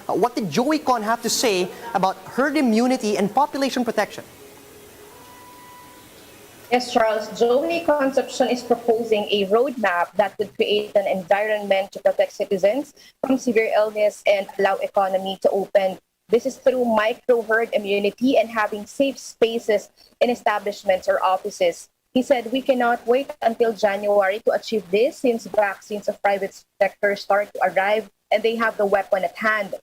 What did Joey Con have to say about herd immunity and population protection? Yes, Charles. Joey Concepcion is proposing a roadmap that would create an environment to protect citizens from severe illness and allow economy to open. This is through micro-herd immunity and having safe spaces in establishments or offices. He said we cannot wait until January to achieve this since vaccines of private sector start to arrive and they have the weapon at hand.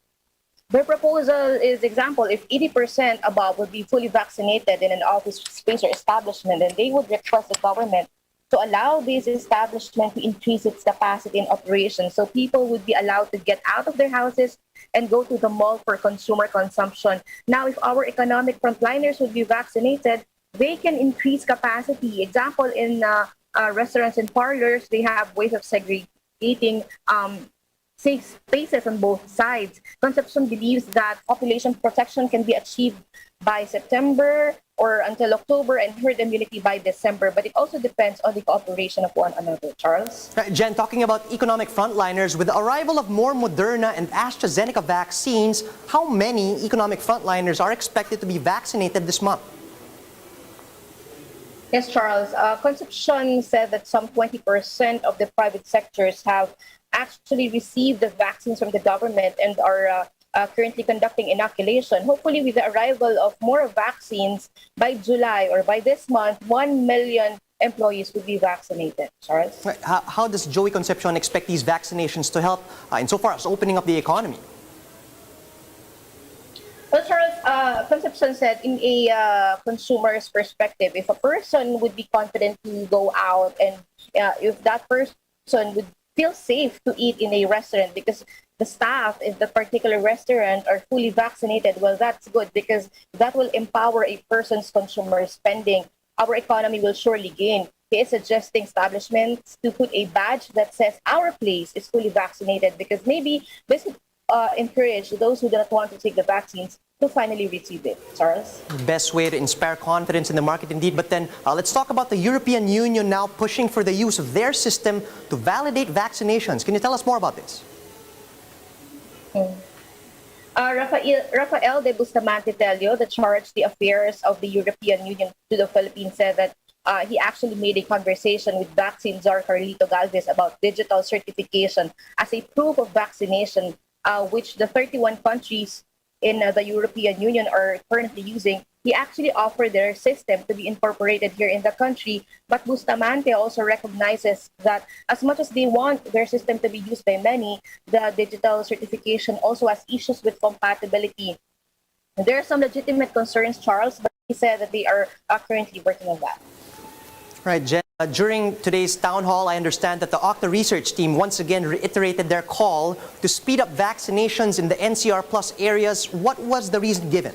Their proposal is, example, if 80% above would be fully vaccinated in an office space or establishment, then they would request the government to allow this establishment to increase its capacity in operation. So people would be allowed to get out of their houses and go to the mall for consumer consumption. Now, if our economic frontliners would be vaccinated, they can increase capacity. Example, in restaurants and parlors, they have ways of segregating safe spaces on both sides. Concepcion believes that population protection can be achieved by September or until October and herd immunity by December, but it also depends on the cooperation of one another. Charles? Jen, talking about economic frontliners, with the arrival of more Moderna and AstraZeneca vaccines, how many economic frontliners are expected to be vaccinated this month? Yes, Charles. Concepcion said that some 20% of the private sectors have actually received the vaccines from the government and are currently conducting inoculation. Hopefully, with the arrival of more vaccines by July or by this month, 1 million employees will be vaccinated. Charles? How does Joey Concepcion expect these vaccinations to help insofar as opening up the economy? Well, Charles, Concepcion said in a consumer's perspective, if a person would be confident to go out and if that person would feel safe to eat in a restaurant because the staff in the particular restaurant are fully vaccinated, well, that's good because that will empower a person's consumer spending. Our economy will surely gain. He is suggesting establishments to put a badge that says our place is fully vaccinated because maybe this would encourage those who do not want to take the vaccines to finally receive it. Charles? Best way to inspire confidence in the market indeed. But then let's talk about the European Union now pushing for the use of their system to validate vaccinations. Can you tell us more about this? Rafael de Bustamante Tello, the charged the affairs of the European Union to the Philippines, said that he actually made a conversation with vaccine czar Carlito Galvez about digital certification as a proof of vaccination, which the 31 countries in the European Union are currently using. He actually offered their system to be incorporated here in the country, but Bustamante also recognizes that as much as they want their system to be used by many, the digital certification also has issues with compatibility. There are some legitimate concerns, Charles, but he said that they are currently working on that. Right, Jen. During today's town hall, I understand that the Octa research team once again reiterated their call to speed up vaccinations in the NCR Plus areas. What was the reason given?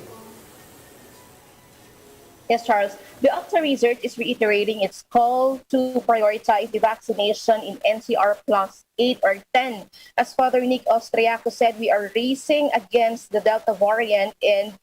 Yes, Charles. The Octa Research is reiterating its call to prioritize the vaccination in NCR Plus 8 or 10. As Father Nick Austriaco said, we are racing against the Delta variant, and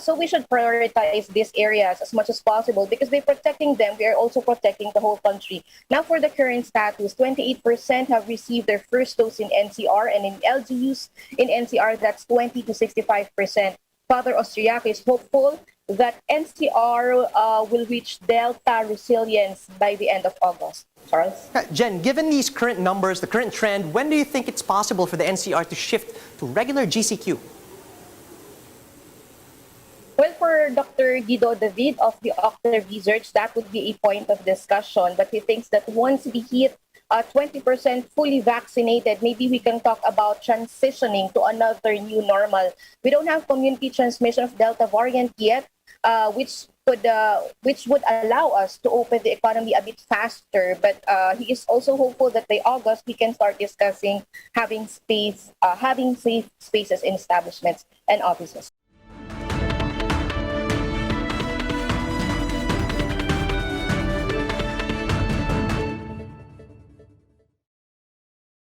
so we should prioritize these areas as much as possible because by protecting them, we are also protecting the whole country. Now, for the current status, 28% have received their first dose in NCR, and in LGUs in NCR, that's 20 to 65%. Father Austriaco is hopeful that NCR will reach Delta resilience by the end of August. Charles? Jen, given these current numbers, the current trend, when do you think it's possible for the NCR to shift to regular GCQ? Well, for Dr. Guido David of the Octa Research, that would be a point of discussion. But he thinks that once we hit 20% fully vaccinated, maybe we can talk about transitioning to another new normal. We don't have community transmission of Delta variant yet, which would allow us to open the economy a bit faster. But he is also hopeful that by August we can start discussing having safe spaces in establishments and offices.